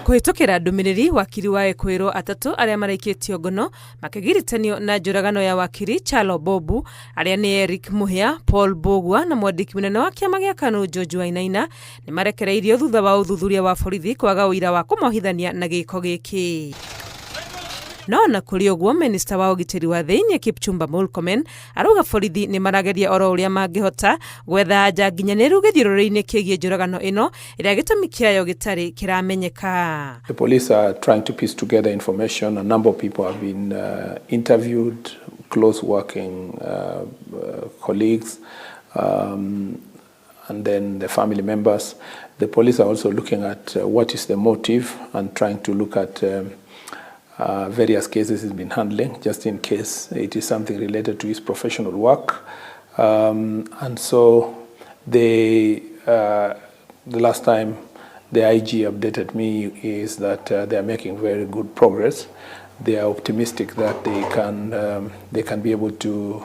Kũhĩtũkĩra ndũmĩrĩri, wakiri wa Ekũĩrwo atatũ arĩa maraikĩtio ngono makĩgiritanio na njũragano ya wakiri Kyalo Mbobu, arĩa nĩ Eric Mũhĩa, Paul Mbũgua na mwandĩki mũnene wa kĩama gĩa KANU George Wainaina nĩ marekereirio thutha wa ũthuthuria wa borithi kwaga ũira wa kũmohithania na gĩko gĩkĩ. No na kũrĩ ũguo, minista wa ũgitĩri wa thĩinĩ Kipchumba Murkomen arauga borithi nĩ marageria oro ũrĩa mangĩhota gwetha anja nginyanĩru gĩthiũrũrĩ-inĩ kĩgiĩ njũragano ĩno ĩrĩa gĩtũmi kĩayo gĩtarĩ kĩramenyeka. The police are trying to piece together information. A number of people have been interviewed, close working colleagues, and then the family members. The police are also looking at what is the motive and trying to look at various cases he's been handling, just in case it is something related to his professional work. And so the last time the IG updated me is that they are making very good progress. They are optimistic that they can be able to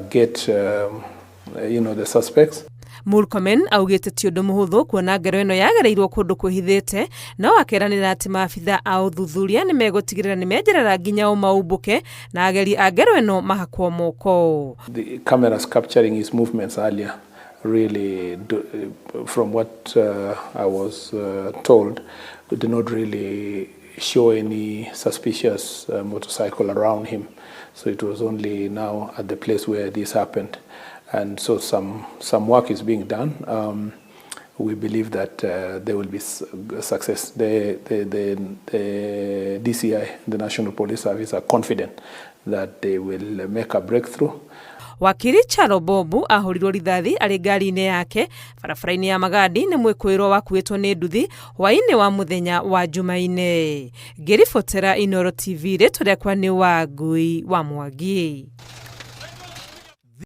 get the suspects. Murkomen augĩte ti ũndũ mũhũthũ kuona ngero ĩno yagereirwo kũndũ kwĩhithĩte, no akeranĩra atĩ maabitha a ũthuthuria nĩ megũtigĩrĩra nĩ menjerera nginya ũmaũmbũke na ageri a ngero ĩno mahakwo moko. The cameras capturing his movements earlier really, from what I was told, did not really show any suspicious motorcycle around him. So it was only now at the place where this happened. And so some work is being done. We believe that there will be success. The DCI, the National Police Service, are confident that they will make a breakthrough. Wakiri Kyalo Mbobu ahũrirwo rithathi arĩ ngari-inĩ yake barabara-inĩ ya Magadi nĩ Mwĩkũĩrwo wakuĩtwo nĩ nduthi hwaĩ-inĩ wa mũthenya wa Jumaine. Ngĩribotera Inooro TV, rĩtwa rĩakwa nĩ Wangui wa Mwangi.